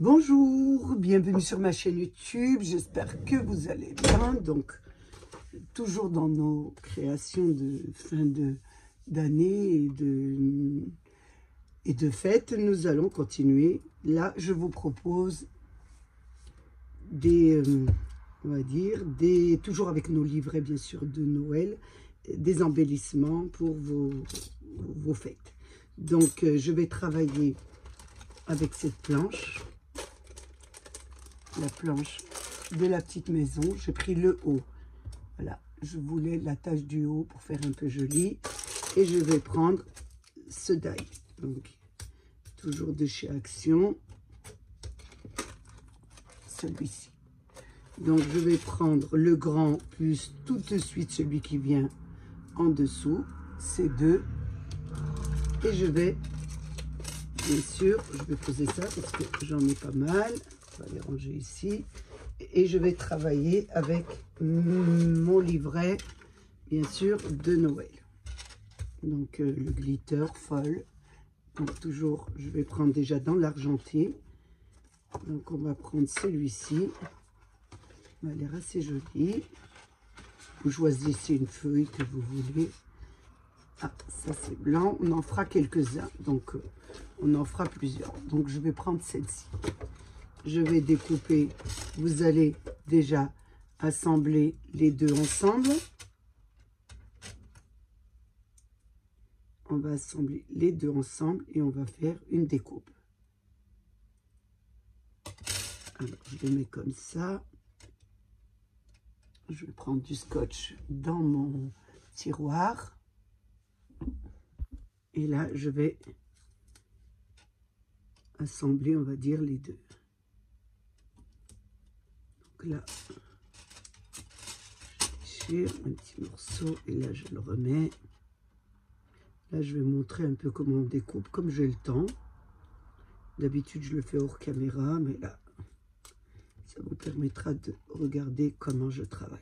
Bonjour, bienvenue sur ma chaîne YouTube, j'espère que vous allez bien. Donc, toujours dans nos créations de fin d'année et de fêtes, nous allons continuer. Là, je vous propose on va dire, toujours avec nos livrets bien sûr de Noël, des embellissements pour vos fêtes. Donc, je vais travailler avec cette planche. La planche de la petite maison, j'ai pris le haut. Voilà, je voulais la tache du haut pour faire un peu joli. Et je vais prendre ce die. Donc, toujours de chez Action. Celui-ci. Donc, je vais prendre le grand plus tout de suite celui qui vient en dessous. Ces deux. Et je vais, bien sûr, je vais poser ça parce que j'en ai pas mal. On va les ranger ici et je vais travailler avec mon livret bien sûr de Noël, donc le glitter foil. Donc toujours je vais prendre déjà dans l'argenté, donc on va prendre celui-ci, il a l'air assez joli. Vous choisissez une feuille que vous voulez. Ah, ça c'est blanc, on en fera quelques-uns, donc on en fera plusieurs. Donc je vais prendre celle-ci. Je vais découper, vous allez déjà assembler les deux ensemble. On va assembler les deux ensemble et on va faire une découpe. Alors, je les mets comme ça. Je vais prendre du scotch dans mon tiroir. Et là, je vais assembler, on va dire, les deux. Là, je déchire un petit morceau et là je le remets. Là je vais montrer un peu comment on découpe comme j'ai le temps. D'habitude je le fais hors caméra, mais là ça vous permettra de regarder comment je travaille.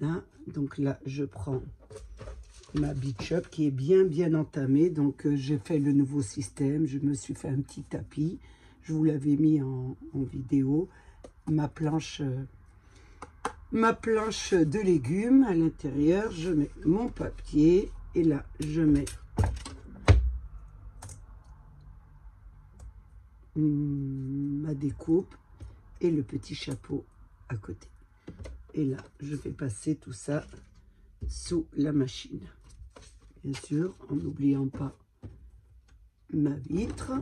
Là, donc là je prends ma Beach Up qui est bien entamée. Donc j'ai fait le nouveau système, je me suis fait un petit tapis. Je vous l'avais mis en vidéo. Ma planche de légumes à l'intérieur, je mets mon papier et là je mets ma découpe et le petit chapeau à côté. Et là je vais passer tout ça sous la machine, bien sûr en n'oubliant pas ma vitre.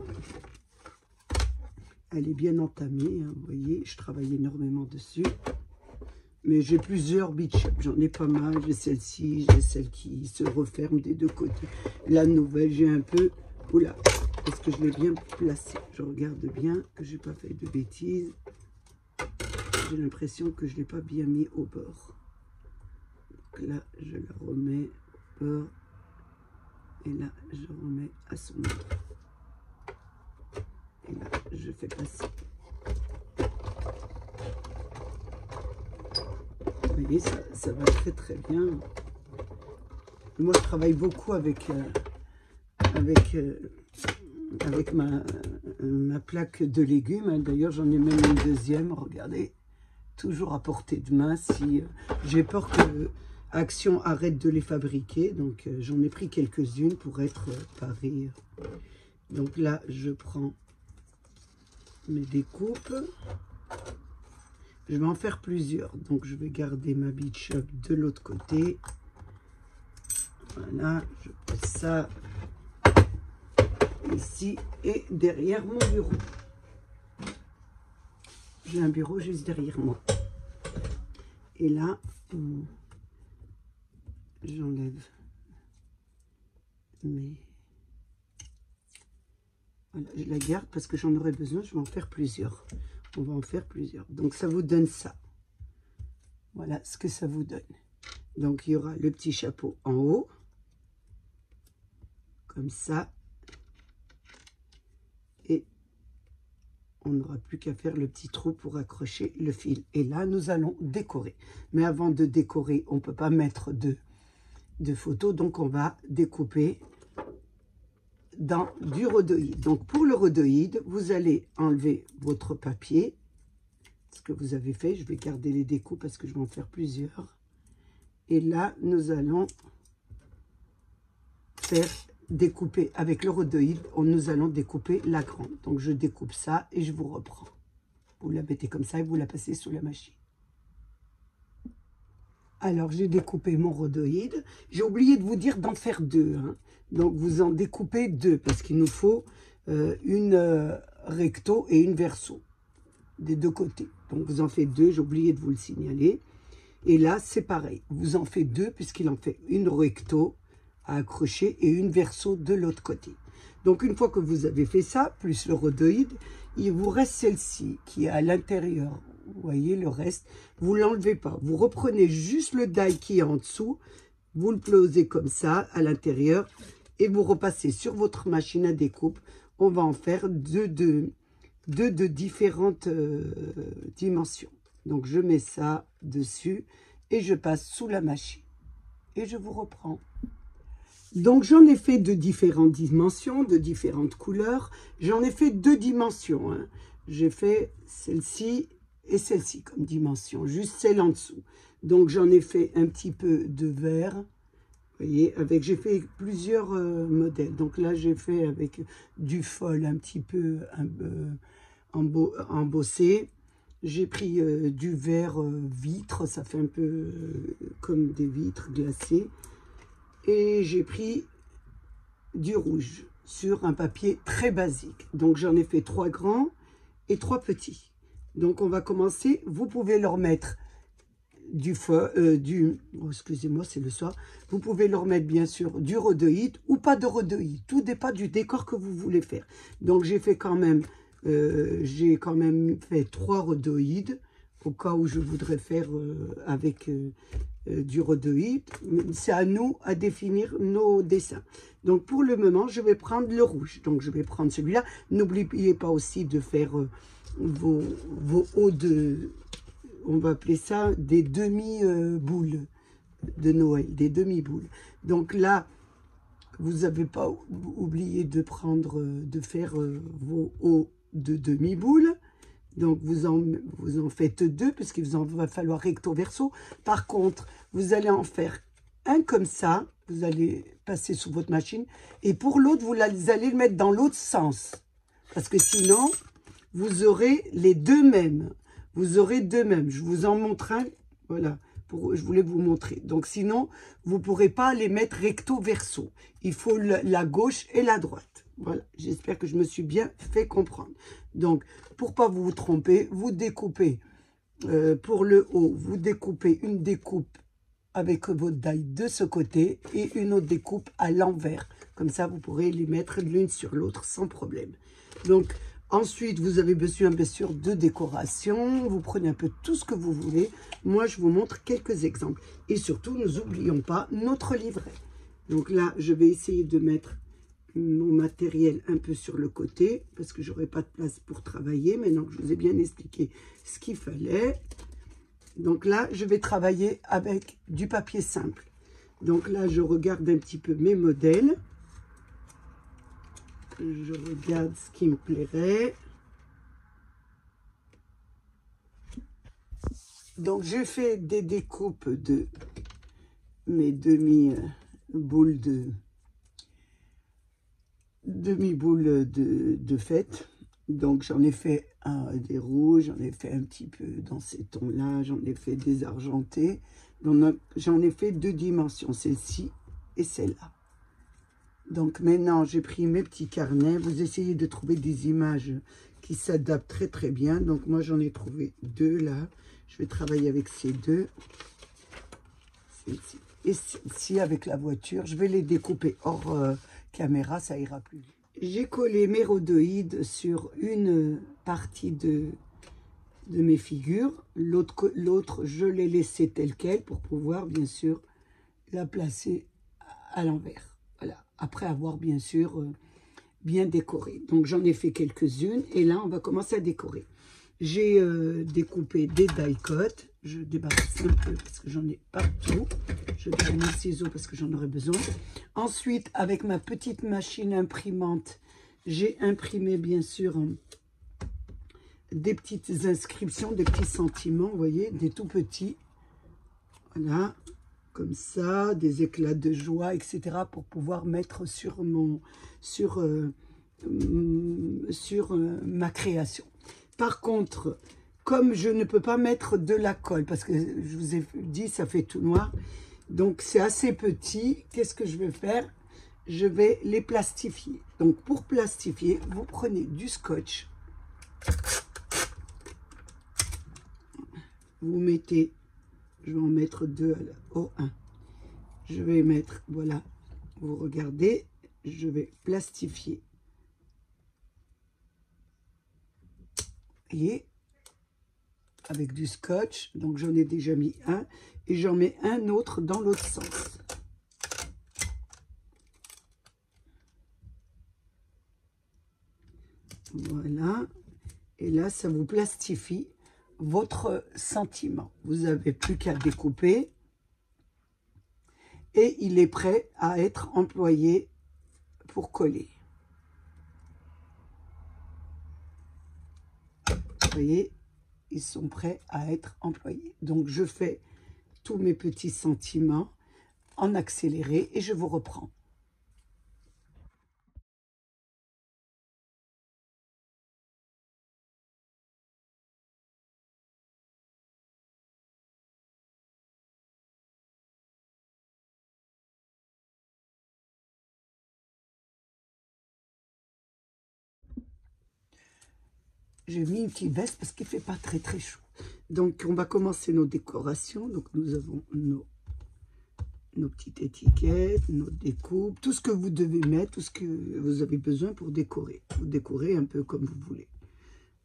Elle est bien entamée, hein, vous voyez, je travaille énormément dessus. Mais j'ai plusieurs Beach Up, j'en ai pas mal. J'ai celle-ci, j'ai celle qui se referme des deux côtés. La nouvelle, j'ai un peu... Oula, est-ce que je l'ai bien placée? Je regarde bien que j'ai pas fait de bêtises. J'ai l'impression que je ne l'ai pas bien mis au bord. Donc là, je la remets au bord. Et là, je remets à son endroit. Et là, je fais passer. Vous voyez, ça va très bien. Moi, je travaille beaucoup avec ma plaque de légumes. D'ailleurs, j'en ai même une deuxième. Regardez, toujours à portée de main. Si j'ai peur que Action arrête de les fabriquer, donc j'en ai pris quelques-unes pour être parée. Donc là, je prends mes découpes. Je vais en faire plusieurs, donc je vais garder ma Beach Up de l'autre côté. Voilà, je pose ça ici et derrière mon bureau. J'ai un bureau juste derrière moi. Et là, j'enlève mes... Voilà, je la garde parce que j'en aurai besoin, je vais en faire plusieurs. On va en faire plusieurs. Donc, ça vous donne ça. Voilà ce que ça vous donne. Donc, il y aura le petit chapeau en haut. Comme ça. Et on n'aura plus qu'à faire le petit trou pour accrocher le fil. Et là, nous allons décorer. Mais avant de décorer, on ne peut pas mettre de photos. Donc, on va découper dans du rhodoïde. Donc pour le rhodoïde, vous allez enlever votre papier, ce que vous avez fait. Je vais garder les découpes parce que je vais en faire plusieurs. Et là, nous allons faire découper avec le rhodoïde, nous allons découper la grande. Donc je découpe ça et je vous reprends. Vous la mettez comme ça et vous la passez sous la machine. Alors j'ai découpé mon rhodoïde. J'ai oublié de vous dire d'en faire deux, hein. Donc vous en découpez deux parce qu'il nous faut une recto et une verso des deux côtés. Donc vous en faites deux, j'ai oublié de vous le signaler. Et là c'est pareil, vous en faites deux puisqu'il en fait une recto à accrocher et une verso de l'autre côté. Donc une fois que vous avez fait ça, plus le rhodoïde, il vous reste celle-ci qui est à l'intérieur. Vous voyez le reste, vous ne l'enlevez pas. Vous reprenez juste le die qui est en dessous, vous le posez comme ça à l'intérieur et vous repassez sur votre machine à découpe. On va en faire deux de différentes dimensions. Donc je mets ça dessus et je passe sous la machine. Et je vous reprends. Donc j'en ai fait de différentes dimensions, de différentes couleurs. J'en ai fait deux dimensions, hein. J'ai fait celle-ci et celle-ci comme dimension, juste celle en dessous. Donc j'en ai fait un petit peu de vert. Vous voyez, j'ai fait plusieurs modèles. Donc là j'ai fait avec du fol un petit peu embossé. J'ai pris du vert vitre, ça fait un peu comme des vitres glacées. Et j'ai pris du rouge sur un papier très basique. Donc j'en ai fait 3 grands et 3 petits. Donc on va commencer. Vous pouvez leur mettre oh, excusez-moi, c'est le soir. Vous pouvez leur mettre bien sûr du rhodoïde ou pas de rhodoïde. Tout dépend du décor que vous voulez faire. Donc j'ai quand même fait 3 rhodoïdes au cas où je voudrais faire avec du rhodoïde. C'est à nous à définir nos dessins. Donc pour le moment, je vais prendre le rouge. Donc je vais prendre celui-là. N'oubliez pas aussi de faire vos hauts de, on va appeler ça des demi-boules de Noël, des demi-boules. Donc là, vous n'avez pas oublié de faire vos hauts de demi-boules. Donc, vous en faites 2, puisqu'il vous en va falloir recto verso. Par contre, vous allez en faire un comme ça. Vous allez passer sous votre machine. Et pour l'autre, vous allez le mettre dans l'autre sens. Parce que sinon, vous aurez les deux mêmes. Vous aurez deux mêmes. Je vous en montre un. Voilà. Je voulais vous montrer. Donc, sinon, vous ne pourrez pas les mettre recto verso. Il faut la gauche et la droite. Voilà, j'espère que je me suis bien fait comprendre. Donc, pour pas vous tromper, vous découpez pour le haut, vous découpez une découpe avec votre die de ce côté et une autre découpe à l'envers. Comme ça, vous pourrez les mettre l'une sur l'autre sans problème. Donc, ensuite, vous avez besoin bien sûr de décoration. Vous prenez un peu tout ce que vous voulez. Moi, je vous montre quelques exemples. Et surtout, nous n'oublions pas notre livret. Donc là, je vais essayer de mettre mon matériel un peu sur le côté parce que j'aurai pas de place pour travailler. Maintenant que je vous ai bien expliqué ce qu'il fallait. Donc là, je vais travailler avec du papier simple. Donc là, je regarde un petit peu mes modèles. Je regarde ce qui me plairait. Donc, je fais des découpes de mes demi-boules de fête. Donc, j'en ai fait des rouges, j'en ai fait un petit peu dans ces tons-là, j'en ai fait des argentés. J'en ai fait 2 dimensions, celle-ci et celle-là. Donc, maintenant, j'ai pris mes petits carnets. Vous essayez de trouver des images qui s'adaptent très, très bien. Donc, moi, j'en ai trouvé 2 là. Je vais travailler avec ces 2. Celle-ci et celle-ci avec la voiture. Je vais les découper hors caméra, ça ira plus vite. J'ai collé mes rhodoïdes sur une partie de mes figures. L'autre, je l'ai laissé telle quelle pour pouvoir, bien sûr, la placer à l'envers. Voilà, après avoir, bien sûr, bien décoré. Donc, j'en ai fait quelques-unes et là, on va commencer à décorer. J'ai découpé des die-cuts je débarrasse un peu parce que j'en ai partout. Je garde mes ciseaux parce que j'en aurai besoin. Ensuite, avec ma petite machine imprimante, j'ai imprimé bien sûr des petites inscriptions, des petits sentiments, vous voyez, des tout petits. Voilà, comme ça, des éclats de joie, etc. pour pouvoir mettre sur ma création. Par contre, comme je ne peux pas mettre de la colle, parce que je vous ai dit, ça fait tout noir, donc c'est assez petit, qu'est-ce que je vais faire? Je vais les plastifier. Donc pour plastifier, vous prenez du scotch, vous mettez, je vais en mettre deux au 1. Je vais mettre, voilà, vous regardez, je vais plastifier. Vous voyez, avec du scotch, donc j'en ai déjà mis un, et j'en mets un autre dans l'autre sens. Voilà, et là, ça vous plastifie votre sentiment. Vous n'avez plus qu'à découper, et il est prêt à être employé pour coller. Vous voyez, ils sont prêts à être employés. Donc, je fais tous mes petits sentiments en accéléré et je vous reprends. J'ai mis une petite veste parce qu'il ne fait pas très très chaud. Donc, on va commencer nos décorations. Donc, nous avons nos petites étiquettes, nos découpes, tout ce que vous devez mettre, tout ce que vous avez besoin pour décorer. Vous décorez un peu comme vous voulez.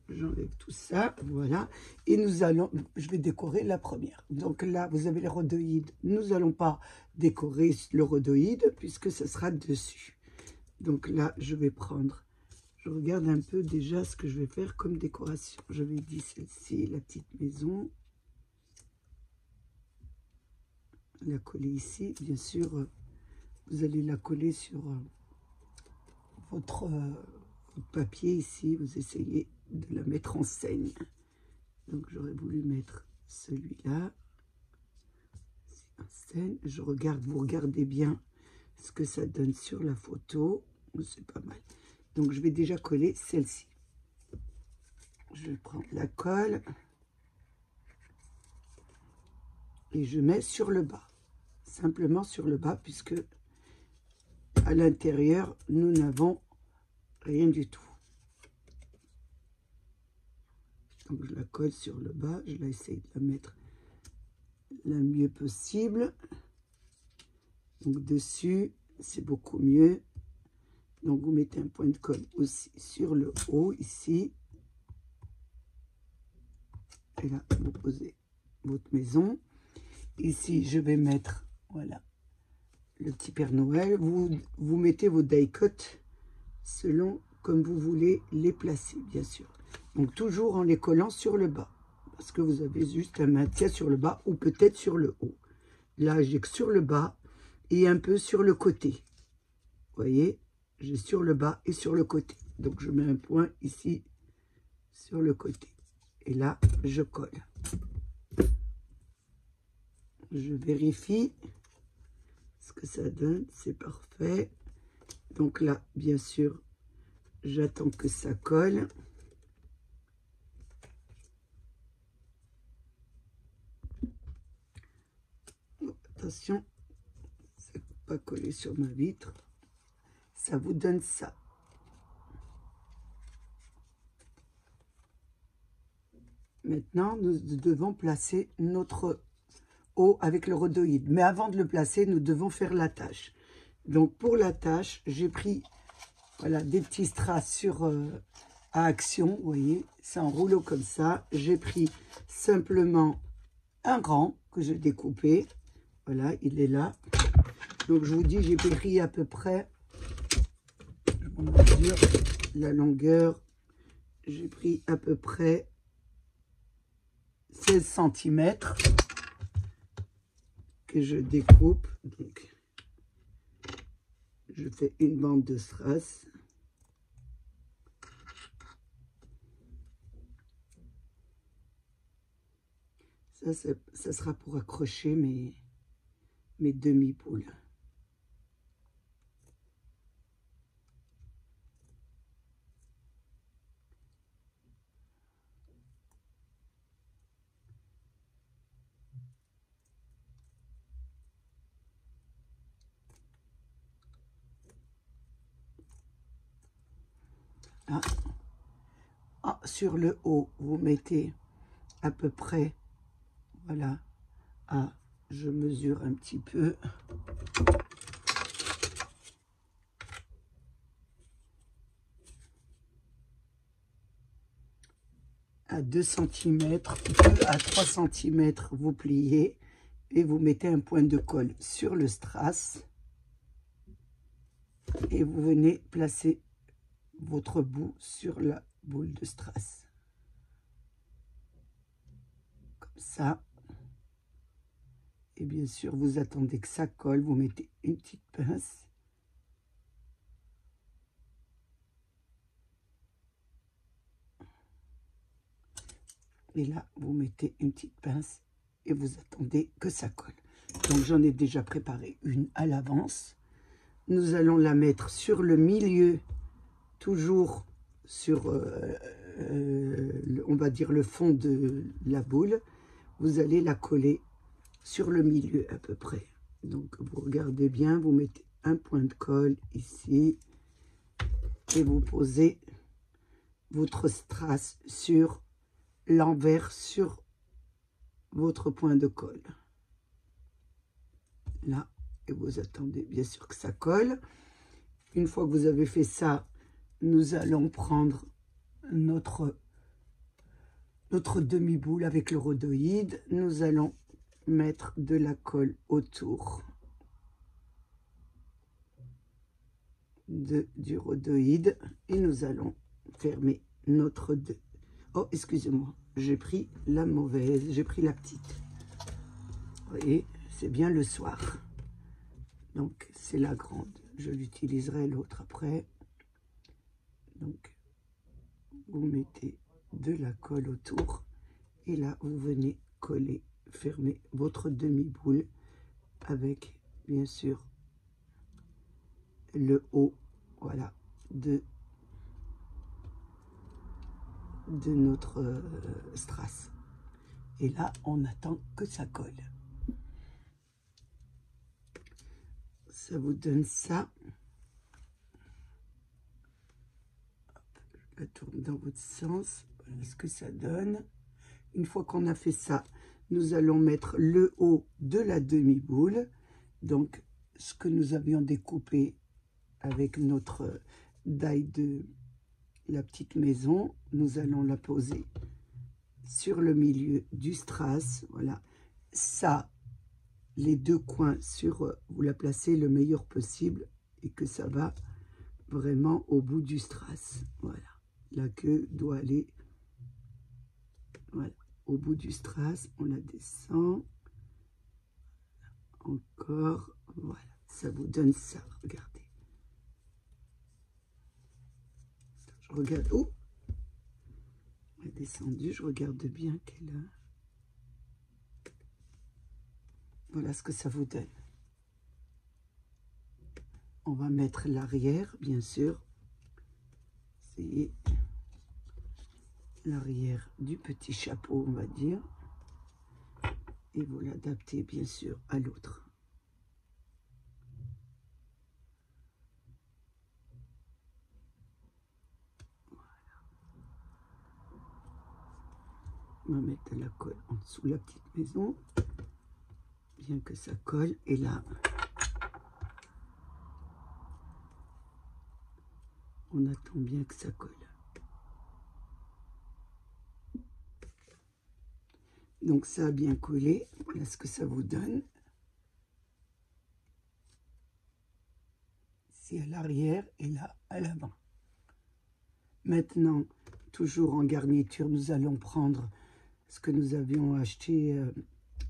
J'enlève tout ça, voilà. Et nous allons, je vais décorer la première. Donc là, vous avez les rhodoïdes. Nous n'allons pas décorer le rhodoïde puisque ce sera dessus. Donc là, je vais prendre, je regarde un peu déjà ce que je vais faire comme décoration. J'avais dit celle-ci, la petite maison. La coller ici, bien sûr, vous allez la coller sur votre papier ici. Vous essayez de la mettre en scène. Donc j'aurais voulu mettre celui-là en scène. Je regarde, vous regardez bien ce que ça donne sur la photo. C'est pas mal. Donc je vais déjà coller celle-ci. Je prends la colle et je mets sur le bas. Simplement sur le bas puisque à l'intérieur nous n'avons rien du tout. Donc je la colle sur le bas, je vais essayer de la mettre le mieux possible. Donc dessus, c'est beaucoup mieux. Donc vous mettez un point de colle aussi sur le haut ici. Et là, vous posez votre maison. Ici, je vais mettre, voilà, le petit Père Noël. Vous mettez vos die cuts selon comme vous voulez les placer, bien sûr. Donc toujours en les collant sur le bas. Parce que vous avez juste un maintien sur le bas ou peut-être sur le haut. Là, j'ai que sur le bas et un peu sur le côté. Vous voyez, j'ai sur le bas et sur le côté. Donc je mets un point ici sur le côté. Et là, je colle. Je vérifie ce que ça donne. C'est parfait. Donc là, bien sûr, j'attends que ça colle. Attention, c'est pas collé sur ma vitre. Ça vous donne ça. Maintenant, nous devons placer notre haut avec le rhodoïde. Mais avant de le placer, nous devons faire l'attache. Donc, pour l'attache, j'ai pris voilà, des petits strass sur à action. Vous voyez, c'est en rouleau comme ça. J'ai pris simplement un rang que j'ai découpé. Voilà, il est là. Donc, je vous dis, j'ai pris à peu près, je vais mesurer la longueur. J'ai pris à peu près 16 cm que je découpe. Donc, je fais une bande de strass. Ça sera pour accrocher mes demi-boules. Ah. Ah, sur le haut, vous mettez à peu près, voilà, je mesure un petit peu. À 2 cm, 2 à 3 cm, vous pliez et vous mettez un point de colle sur le strass et vous venez placer votre bout sur la boule de strass. Comme ça. Et bien sûr, vous attendez que ça colle, vous mettez une petite pince. Et là, vous mettez une petite pince et vous attendez que ça colle. Donc, j'en ai déjà préparé une à l'avance. Nous allons la mettre sur le milieu, toujours sur, on va dire, le fond de la boule. Vous allez la coller sur le milieu à peu près. Donc, vous regardez bien, vous mettez un point de colle ici et vous posez votre strass sur l'envers sur votre point de colle. Là, et vous attendez bien sûr que ça colle. Une fois que vous avez fait ça, nous allons prendre notre demi-boule avec le rhodoïde. Nous allons mettre de la colle autour du rhodoïde et nous allons fermer notre Oh, excusez-moi, j'ai pris la mauvaise, j'ai pris la petite. Vous voyez, c'est bien le soir. Donc, c'est la grande. Je l'utiliserai l'autre après. Donc, vous mettez de la colle autour. Et là, vous venez coller, fermer votre demi-boule avec, bien sûr, le haut, voilà, de notre strass. Et là, on attend que ça colle. Ça vous donne ça. Je la tourne dans votre sens. Voilà ce que ça donne. Une fois qu'on a fait ça, nous allons mettre le haut de la demi-boule. Donc, ce que nous avions découpé avec notre die de la petite maison, nous allons la poser sur le milieu du strass. Voilà. Ça, les deux coins sur, vous la placez le meilleur possible et que ça va vraiment au bout du strass. Voilà. La queue doit aller, voilà, au bout du strass. On la descend. Encore. Voilà. Ça vous donne ça. Regardez. Je regarde. Oh! Elle est descendue. Je regarde bien qu'elle a. Voilà ce que ça vous donne. On va mettre l'arrière, bien sûr. C'est l'arrière du petit chapeau, on va dire. Et vous l'adaptez, bien sûr, à l'autre. On va mettre de la colle en dessous de la petite maison. Bien que ça colle. Et là, on attend bien que ça colle. Donc ça a bien collé. Voilà ce que ça vous donne. C'est à l'arrière et là à l'avant. Maintenant, toujours en garniture, nous allons prendre ce que nous avions acheté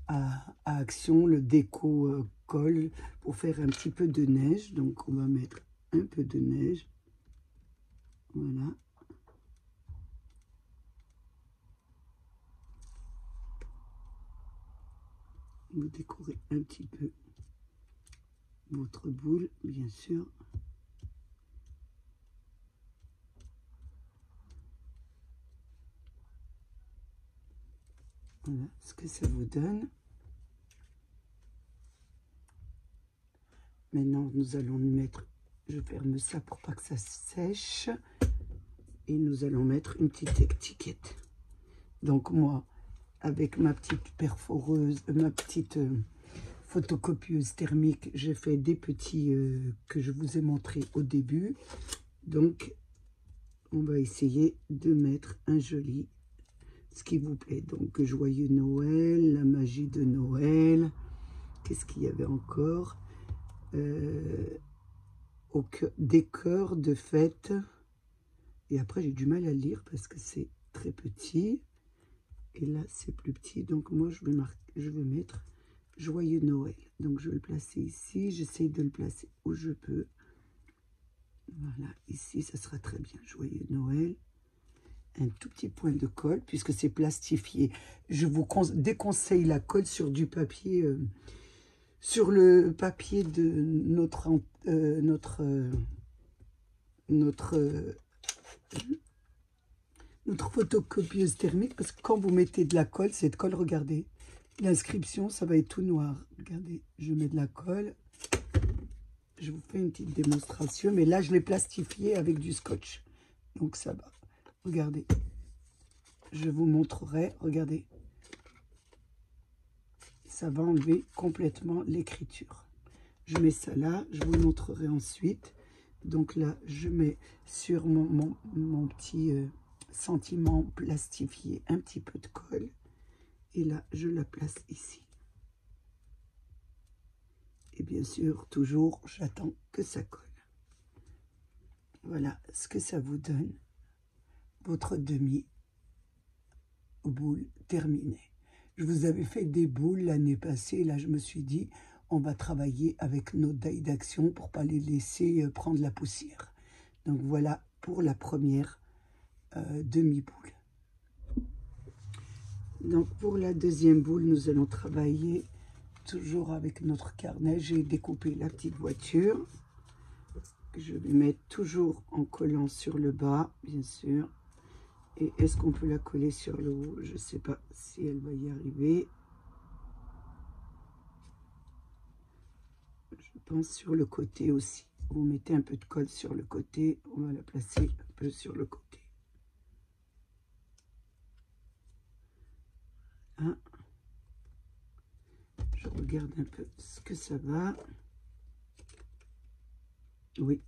à Action, le déco colle, pour faire un petit peu de neige. Donc on va mettre un peu de neige. Voilà. Vous décorez un petit peu votre boule, bien sûr. Voilà ce que ça vous donne. Maintenant, nous allons mettre, je ferme ça pour pas que ça sèche. Et nous allons mettre une petite étiquette. Donc moi, avec ma petite perforeuse, ma petite photocopieuse thermique, j'ai fait des petits que je vous ai montré au début. Donc, on va essayer de mettre un joli, ce qui vous plaît. Donc, joyeux Noël, la magie de Noël. Qu'est-ce qu'il y avait encore? Des cœurs de fête. Et après, j'ai du mal à lire parce que c'est très petit. Et là, c'est plus petit. Donc, moi, je vais mettre joyeux Noël. Donc, je vais le placer ici. J'essaye de le placer où je peux. Voilà, ici, ça sera très bien. Joyeux Noël. Un tout petit point de colle, puisque c'est plastifié. Je vous déconseille la colle sur du papier, sur le papier de notre photocopieuse thermique, parce que quand vous mettez de la colle, cette colle, regardez, l'inscription, ça va être tout noir. Regardez, je mets de la colle. Je vous fais une petite démonstration, mais là, je l'ai plastifié avec du scotch. Donc, ça va. Regardez. Je vous montrerai. Regardez. Ça va enlever complètement l'écriture. Je mets ça là. Je vous montrerai ensuite. Donc là, je mets sur mon petit sentiment plastifié un petit peu de colle. Et là, je la place ici. Et bien sûr, toujours, j'attends que ça colle. Voilà ce que ça vous donne. Votre demi-boule terminée. Je vous avais fait des boules l'année passée. Là, je me suis dit, on va travailler avec nos dailles d'action pour ne pas les laisser prendre la poussière. Donc, voilà pour la première demi-boule. Donc, pour la deuxième boule, nous allons travailler toujours avec notre carnet. J'ai découpé la petite voiture. Je vais mettre toujours en collant sur le bas, bien sûr. Et est-ce qu'on peut la coller sur le haut? Je ne sais pas si elle va y arriver. Je pense sur le côté aussi. Vous mettez un peu de colle sur le côté. On va la placer un peu sur le côté. Hein? Je regarde un peu ce que ça va. Oui.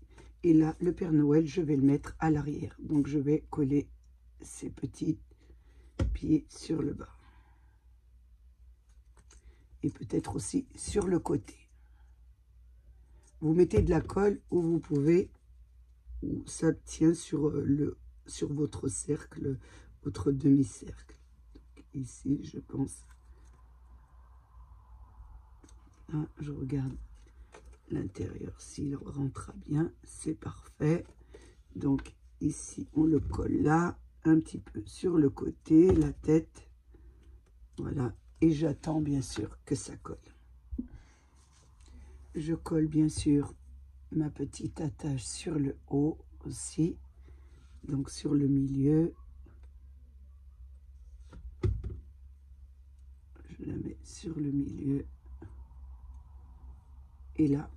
Et là, le Père Noël, je vais le mettre à l'arrière. Donc, je vais coller ces petits pieds sur le bas. Et peut-être aussi sur le côté. Vous mettez de la colle où vous pouvez, où ça tient sur votre cercle, votre demi-cercle. Ici, je pense. Là, je regarde l'intérieur. S'il rentrera bien, c'est parfait. Donc, ici, on le colle là, un petit peu sur le côté, la tête. Voilà. Et j'attends, bien sûr, que ça colle. Je colle, bien sûr, ma petite attache sur le haut aussi. Donc, sur le milieu. Je la mets sur le milieu. Et là,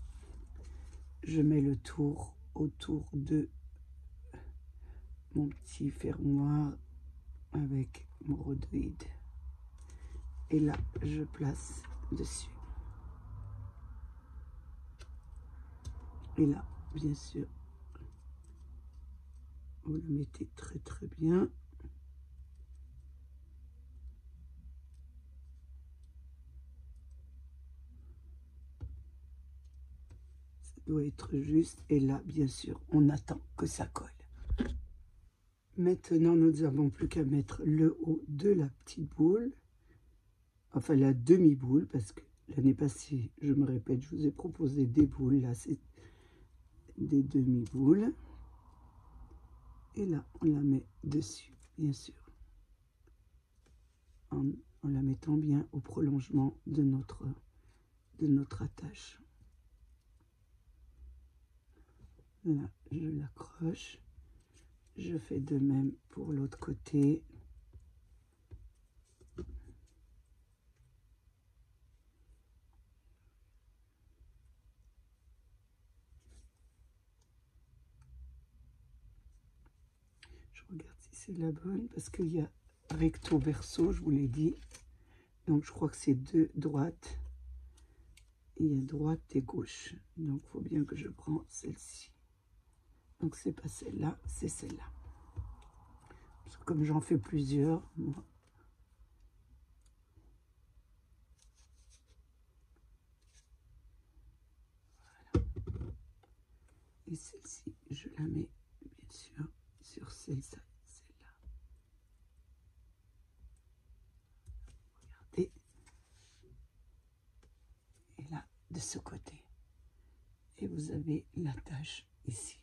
je mets le tour autour de mon petit fermoir avec mon rhodoïde. Et là, je place dessus. Et là, bien sûr, vous le mettez très très bien. Ça doit être juste. Et là, bien sûr, on attend que ça colle. Maintenant, nous n'avons plus qu'à mettre le haut de la petite boule, enfin la demi-boule, parce que l'année passée, je me répète, je vous ai proposé des boules, là c'est des demi-boules. Et là, on la met dessus, bien sûr, en la mettant bien au prolongement de notre attache. Là, je l'accroche. Je fais de même pour l'autre côté. Je regarde si c'est la bonne, parce qu'il y a recto verso, je vous l'ai dit. Donc, je crois que c'est deux droites. Il y a droite et gauche. Donc, il faut bien que je prends celle-ci. Donc, c'est pas celle-là, c'est celle-là. Comme j'en fais plusieurs, moi. Voilà. Et celle-ci, je la mets, bien sûr, sur celle-là. Regardez. Et là, de ce côté. Et vous avez l'attache ici.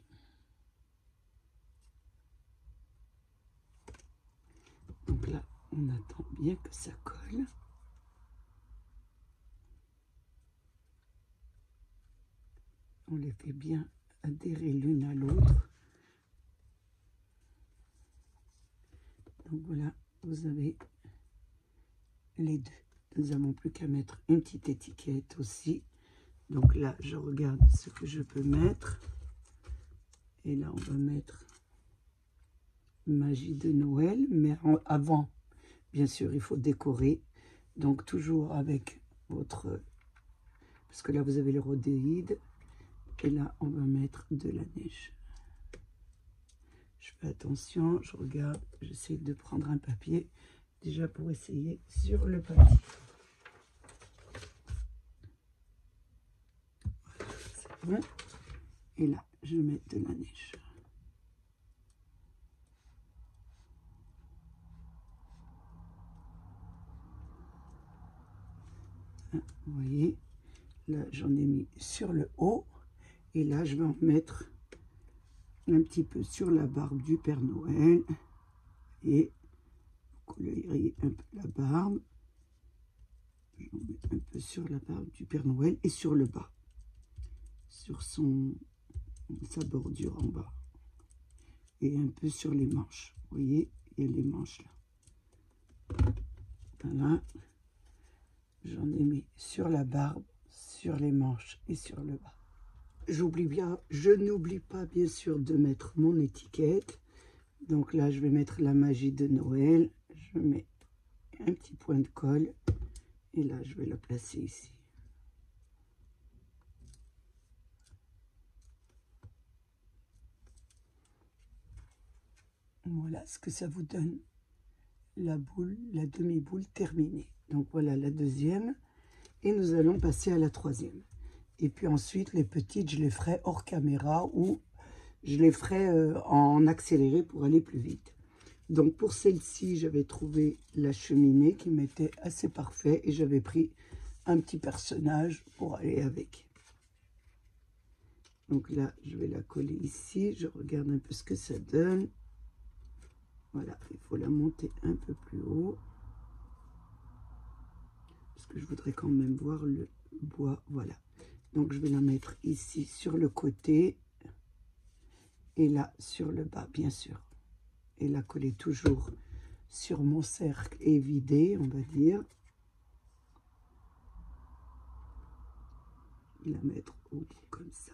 Donc là, on attend bien que ça colle. On les fait bien adhérer l'une à l'autre. Donc voilà, vous avez les deux. Nous n'avons plus qu'à mettre une petite étiquette aussi. Donc là, je regarde ce que je peux mettre. Et là, on va mettre Magie de Noël. Mais avant, bien sûr, il faut décorer. Donc toujours avec votre... Parce que là, vous avez le rhodéide. Et là, on va mettre de la neige. Je fais attention, je regarde, j'essaie de prendre un papier déjà pour essayer sur le papier. Voilà, c'est bon. Et là, je vais mettre de la neige. Vous voyez, là, j'en ai mis sur le haut. Et là, je vais en mettre un petit peu sur la barbe du Père Noël. Et vous coloriez un peu la barbe. J'en mets un peu sur la barbe du Père Noël et sur le bas. Sur sa bordure en bas. Et un peu sur les manches. Vous voyez, il y a les manches là. Voilà. J'en ai mis sur la barbe, sur les manches et sur le bas. Je n'oublie pas bien sûr de mettre mon étiquette. Donc là, je vais mettre la magie de Noël. Je mets un petit point de colle. Et là, je vais la placer ici. Voilà ce que ça vous donne. La boule, la demi-boule terminée. Donc voilà la deuxième. Et nous allons passer à la troisième. Et puis ensuite, les petites, je les ferai hors caméra ou je les ferai en accéléré pour aller plus vite. Donc pour celle-ci, j'avais trouvé la cheminée qui m'était assez parfait et j'avais pris un petit personnage pour aller avec. Donc là, je vais la coller ici. Je regarde un peu ce que ça donne. Voilà, il faut la monter un peu plus haut. Parce que je voudrais quand même voir le bois. Voilà. Donc je vais la mettre ici sur le côté. Et là sur le bas, bien sûr. Et la coller toujours sur mon cercle évidé, on va dire. La mettre au bout comme ça.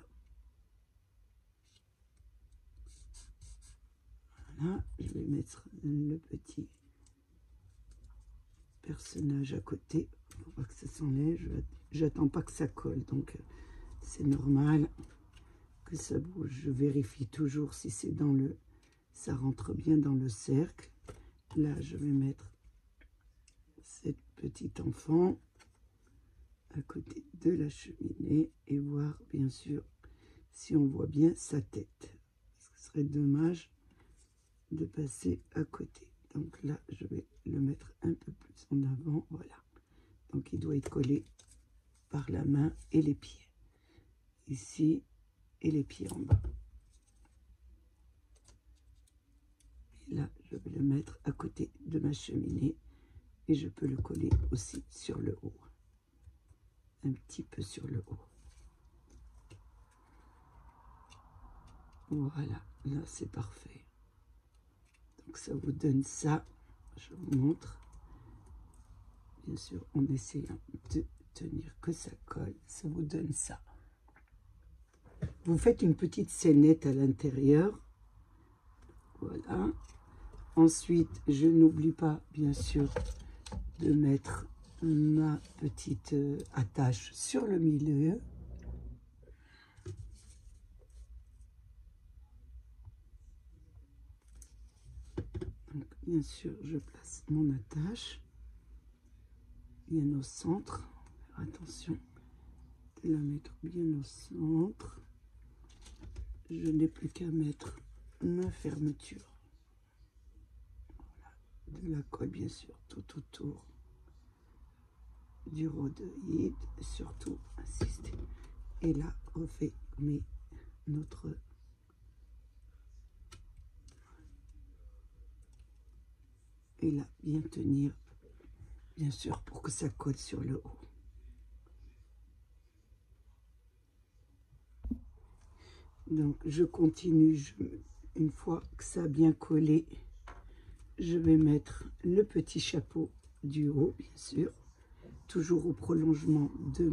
Voilà, je vais mettre le petit personnage à côté pour pas que ça s'enlève. J'attends pas que ça colle, donc c'est normal que ça bouge. Je vérifie toujours si c'est dans le... ça rentre bien dans le cercle. Là, je vais mettre cette petite enfant à côté de la cheminée et voir bien sûr si on voit bien sa tête. Ce serait dommage de passer à côté. Donc là, je vais le mettre un peu plus en avant, voilà. Donc il doit être collé par la main et les pieds. Ici, et les pieds en bas. Et là, je vais le mettre à côté de ma cheminée et je peux le coller aussi sur le haut. Un petit peu sur le haut. Voilà, là c'est parfait. Donc ça vous donne ça. Je vous montre. Bien sûr, en essayant de tenir que ça colle, ça vous donne ça. Vous faites une petite scénette à l'intérieur. Voilà. Ensuite, je n'oublie pas, bien sûr, de mettre ma petite attache sur le milieu. Donc, bien sûr, je place mon attache bien au centre. Attention de la mettre bien au centre. Je n'ai plus qu'à mettre ma fermeture. Voilà. De la colle, bien sûr, tout autour du rhodoïde. Surtout, insister. Et là, on fait notre... Et là, bien tenir, bien sûr, pour que ça colle sur le haut. Donc, je continue. Une fois que ça a bien collé, je vais mettre le petit chapeau du haut, bien sûr. Toujours au prolongement de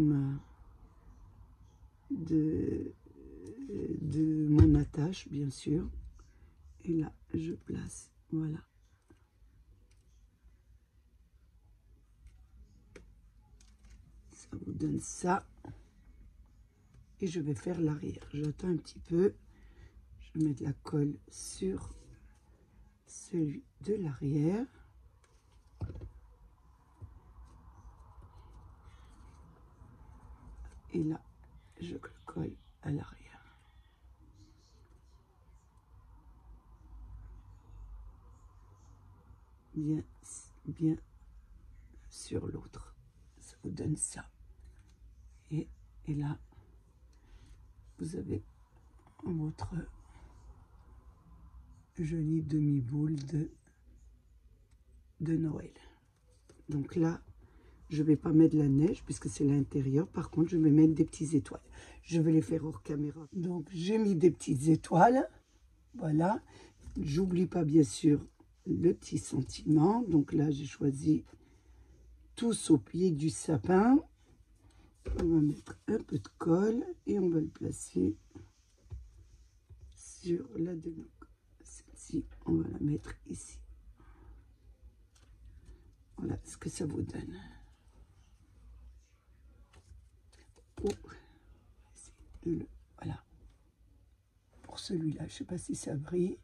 mon attache, bien sûr. Et là, je place, voilà. Ça vous donne ça. Et je vais faire l'arrière. J'attends un petit peu. Je mets de la colle sur celui de l'arrière. Et là, je colle à l'arrière. Bien sur l'autre. Ça vous donne ça. Et là, vous avez votre jolie demi-boule de Noël. Donc là, je ne vais pas mettre la neige puisque c'est l'intérieur. Par contre, je vais mettre des petites étoiles. Je vais les faire hors caméra. Donc, j'ai mis des petites étoiles. Voilà. J'oublie pas, bien sûr, le petit sentiment. Donc là, j'ai choisi tous au pied du sapin. On va mettre un peu de colle et on va le placer sur la demi. Celle-ci, on va la mettre ici. Voilà ce que ça vous donne. Oh. Voilà. Pour celui-là, je ne sais pas si ça brille.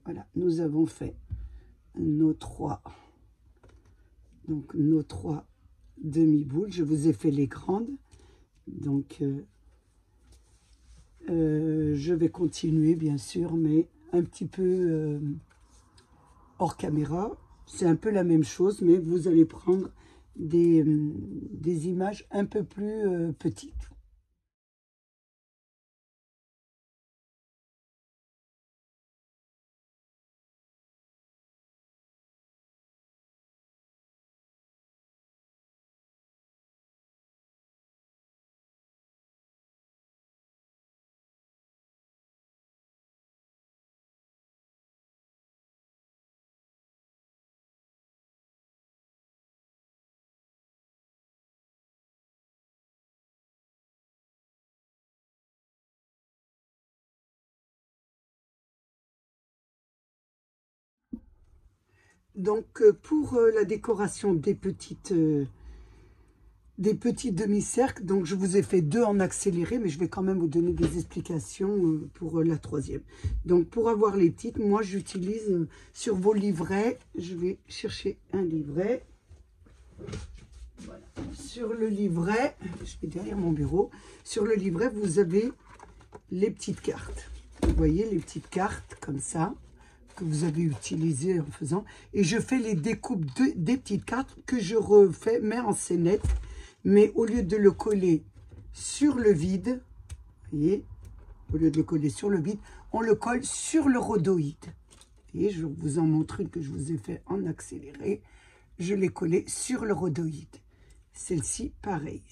Voilà, nous avons fait nos trois. Donc, nos trois demi-boules. Je vous ai fait les grandes. Donc, je vais continuer, bien sûr, mais un petit peu hors caméra. C'est un peu la même chose, mais vous allez prendre des images un peu plus petites. Donc, pour la décoration des petites demi-cercles, donc je vous ai fait 2 en accéléré, mais je vais quand même vous donner des explications pour la troisième. Donc, pour avoir les petites, moi, j'utilise sur vos livrets, je vais chercher un livret. Voilà. Sur le livret, je vais derrière mon bureau, sur le livret, vous avez les petites cartes. Vous voyez, les petites cartes, comme ça. que vous avez utilisé en faisant. Et je fais les découpes des petites cartes que je refais, mets en scénette. Mais au lieu de le coller sur le vide, vous voyez, au lieu de le coller sur le vide, on le colle sur le rhodoïde. Et je vous en montre une que je vous ai fait en accéléré. Je l'ai collée sur le rhodoïde. Celle-ci, pareil.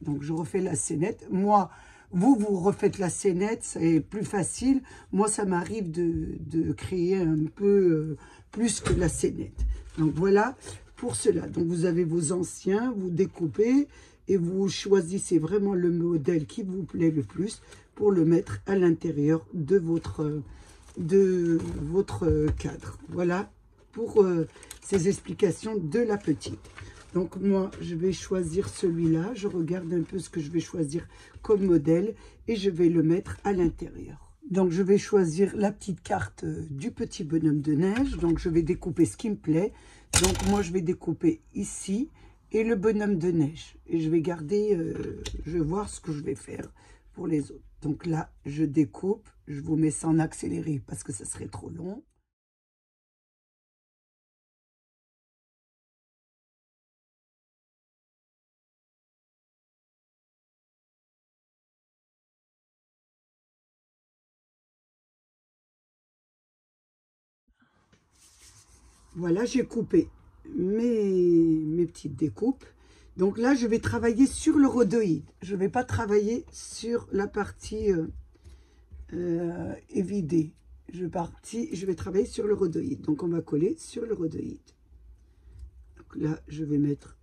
Donc, je refais la scénette. Moi, vous refaites la scénette, c'est plus facile. Moi, ça m'arrive de créer un peu plus que la scénette. Donc, voilà pour cela. Donc, vous avez vos anciens, vous découpez et vous choisissez vraiment le modèle qui vous plaît le plus pour le mettre à l'intérieur de votre cadre. Voilà pour ces explications de la petite. Donc moi, je vais choisir celui-là. Je regarde un peu ce que je vais choisir comme modèle et je vais le mettre à l'intérieur. Donc je vais choisir la petite carte du petit bonhomme de neige. Donc je vais découper ce qui me plaît. Donc moi, je vais découper ici et le bonhomme de neige. Et je vais garder, je vais voir ce que je vais faire pour les autres. Donc là, je découpe. Je vous mets ça en accéléré parce que ça serait trop long. Voilà, j'ai coupé mes petites découpes. Donc là, je vais travailler sur le rhodoïde. Je ne vais pas travailler sur la partie évidée. Je vais travailler sur le rhodoïde. Donc, on va coller sur le rhodoïde. Donc là, je vais mettre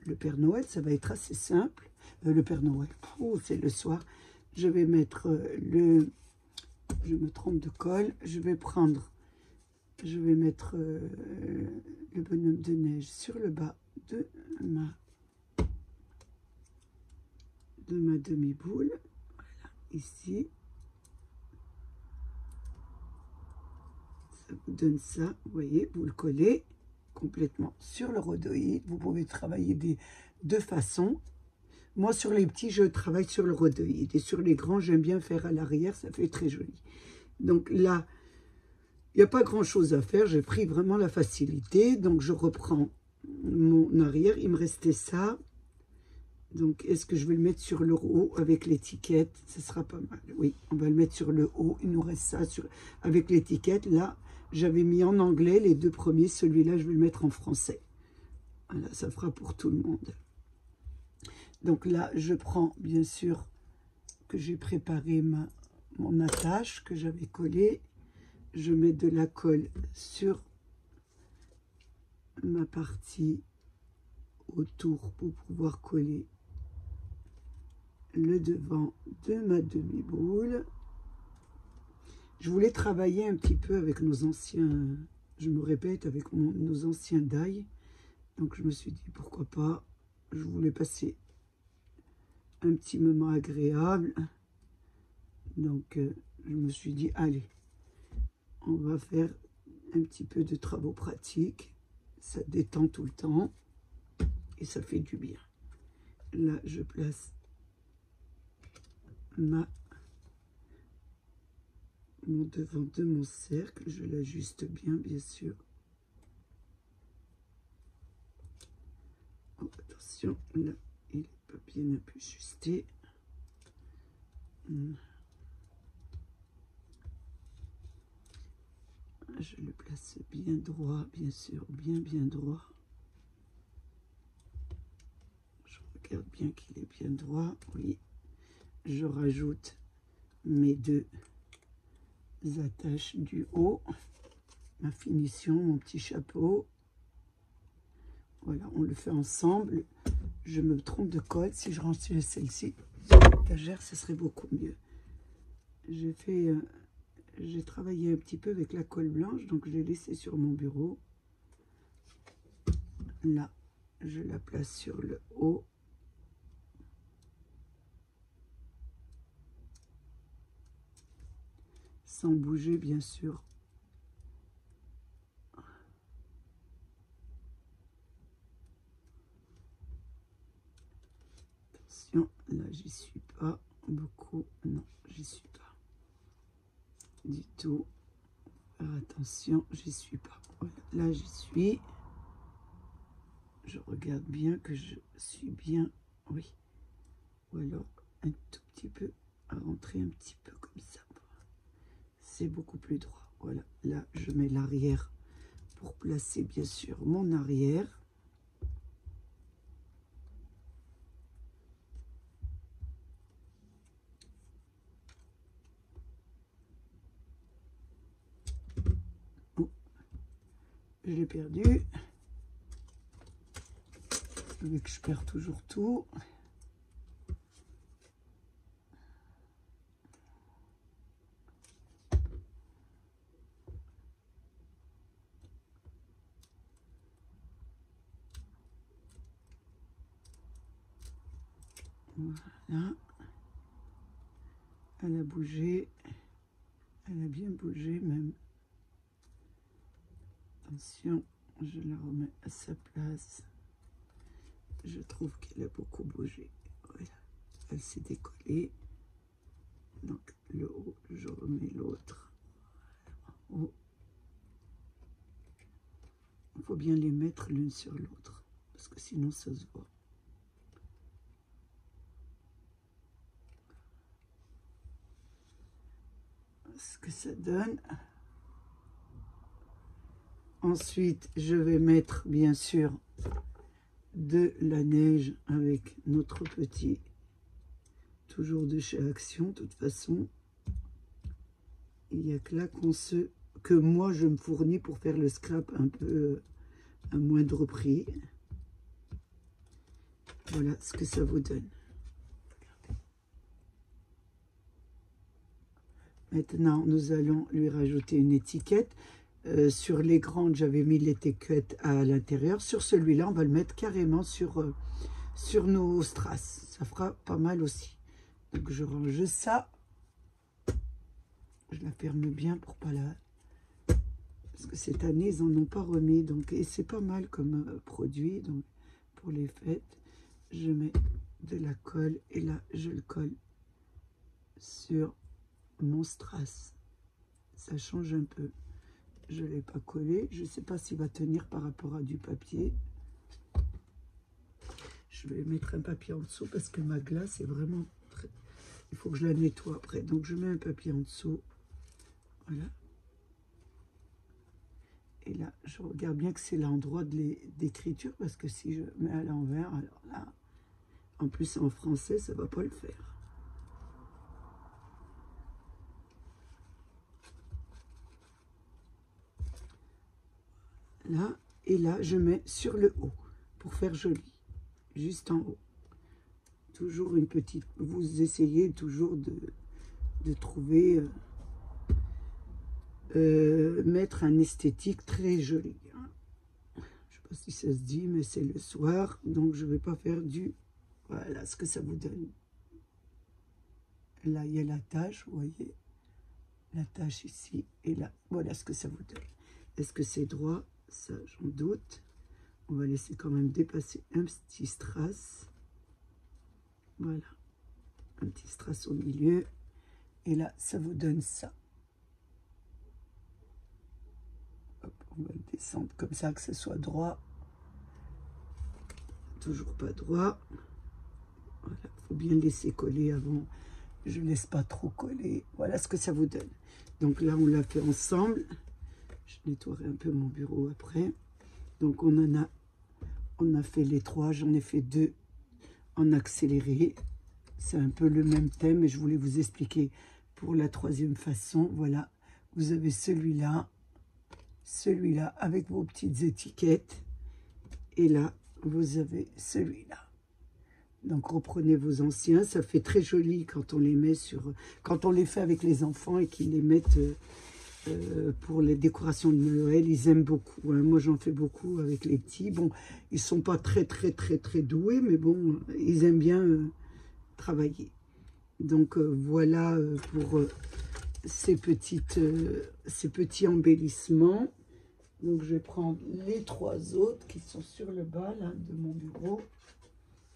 le Père Noël. Ça va être assez simple. Le Père Noël, c'est le soir. Je vais mettre je me trompe de colle. Je vais mettre le bonhomme de neige sur le bas de ma demi-boule. Voilà, ici. Ça vous donne ça, vous voyez, vous le collez complètement sur le rhodoïde. Vous pouvez travailler des deux façons. Moi, sur les petits, je travaille sur le rhodoïde. Et sur les grands, j'aime bien faire à l'arrière, ça fait très joli. Donc là, il n'y a pas grand-chose à faire. J'ai pris vraiment la facilité. Donc, je reprends mon arrière. Il me restait ça. Donc, est-ce que je vais le mettre sur le haut avec l'étiquette? Ce sera pas mal. Oui, on va le mettre sur le haut. Il nous reste ça avec l'étiquette. Là, j'avais mis en anglais les deux premiers. Celui-là, je vais le mettre en français. Voilà, ça fera pour tout le monde. Donc là, je prends, bien sûr, que j'ai préparé mon attache que j'avais collée. Je mets de la colle sur ma partie autour pour pouvoir coller le devant de ma demi-boule. Je voulais travailler un petit peu avec nos anciens, je me répète, avec nos anciens die. Donc je me suis dit, pourquoi pas, je voulais passer un petit moment agréable. Donc je me suis dit, allez, on va faire un petit peu de travaux pratiques. Ça détend tout le temps et ça fait du bien. Là, je place mon devant de mon cercle. Je l'ajuste bien, bien sûr. Oh, attention, là, il n'est pas bien un peu ajusté. Je le place bien droit, bien sûr, bien droit. Je regarde bien qu'il est bien droit, oui. Je rajoute mes deux attaches du haut, ma finition, mon petit chapeau. Voilà, on le fait ensemble. Je me trompe de colle. Si je rangeais celle-ci sur l'étagère, ce serait beaucoup mieux. J'ai travaillé un petit peu avec la colle blanche, donc je l'ai laissée sur mon bureau. Là, je la place sur le haut. Sans bouger, bien sûr. Attention, là, j'y suis pas beaucoup. Non, j'y suis pas du tout. faire attention, j'y suis pas. Voilà, là j'y suis. Je regarde bien que je suis bien, oui. Ou alors un tout petit peu, à rentrer un petit peu comme ça. C'est beaucoup plus droit. Voilà, là je mets l'arrière pour placer bien sûr mon arrière. Oh, je l'ai perdu. Vu que je perds toujours tout. Voilà. Elle a bougé. Elle a bien bougé même. Attention, je la remets à sa place. Je trouve qu'elle a beaucoup bougé. Voilà. Elle s'est décollée. Donc le haut, je remets l'autre. Oh. Il faut bien les mettre l'une sur l'autre. Parce que sinon ça se voit. Ce que ça donne. Ensuite, je vais mettre bien sûr de la neige avec notre petit, toujours de chez Action. De toute façon, il n'y a que là que moi je me fournis pour faire le scrap un peu à moindre prix. Voilà ce que ça vous donne. Maintenant, nous allons lui rajouter une étiquette. Sur les grandes, j'avais mis l'étiquette à l'intérieur. Sur celui-là, on va le mettre carrément sur nos strass. Ça fera pas mal aussi. Donc, je range ça. Je la ferme bien pour pas la... Parce que cette année, ils n'en ont pas remis. Donc, et c'est pas mal comme produit. Donc, pour les fêtes, je mets de la colle. Et là, je le colle sur mon strass. Ça change un peu. Je ne l'ai pas collé. Je ne sais pas s'il va tenir par rapport à du papier. Je vais mettre un papier en dessous parce que ma glace est vraiment très... Il faut que je la nettoie après. Donc, je mets un papier en dessous. Voilà. Et là, je regarde bien que c'est l'endroit d'écriture parce que si je mets à l'envers, alors là, en plus en français, ça ne va pas le faire. Là, et là, je mets sur le haut pour faire joli, juste en haut. Toujours une petite... Vous essayez toujours de trouver... mettre un esthétique très joli. Hein. Je ne sais pas si ça se dit, mais c'est le soir, donc je ne vais pas faire du... Voilà ce que ça vous donne. Là, il y a la tache, vous voyez. La tache ici, et là, voilà ce que ça vous donne. Est-ce que c'est droit? Ça, j'en doute. On va laisser quand même dépasser un petit strass. Voilà. Un petit strass au milieu. Et là, ça vous donne ça. Hop, on va le descendre comme ça, que ce soit droit. Toujours pas droit. Voilà, faut bien laisser coller avant. Je laisse pas trop coller. Voilà ce que ça vous donne. Donc là, on l'a fait ensemble. Je nettoierai un peu mon bureau après. Donc on a fait les trois. J'en ai fait deux en accéléré. C'est un peu le même thème, mais je voulais vous expliquer pour la troisième façon. Voilà, vous avez celui-là avec vos petites étiquettes. Et là, vous avez celui-là. Donc reprenez vos anciens, ça fait très joli quand on les met quand on les fait avec les enfants et qu'ils les mettent pour les décorations de Noël, ils aiment beaucoup. Hein. Moi j'en fais beaucoup avec les petits. Bon, ils sont pas très doués, mais bon, ils aiment bien travailler. Donc voilà pour ces petits embellissements. Donc je vais prendre les trois autres qui sont sur le bas là, de mon bureau.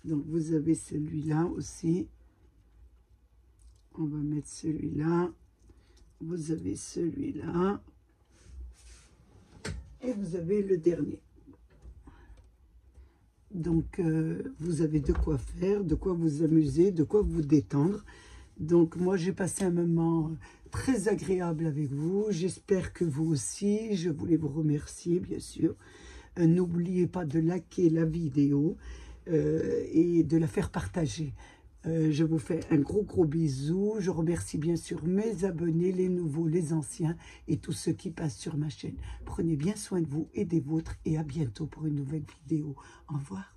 Donc, vous avez celui-là aussi. On va mettre celui-là. Vous avez celui-là. et vous avez le dernier. Donc, vous avez de quoi faire, de quoi vous amuser, de quoi vous détendre. Donc, moi, j'ai passé un moment très agréable avec vous. J'espère que vous aussi. Je voulais vous remercier, bien sûr. N'oubliez pas de liker la vidéo et de la faire partager. Je vous fais un gros bisou. Je remercie bien sûr mes abonnés, les nouveaux, les anciens et tous ceux qui passent sur ma chaîne. Prenez bien soin de vous et des vôtres et à bientôt pour une nouvelle vidéo. Au revoir.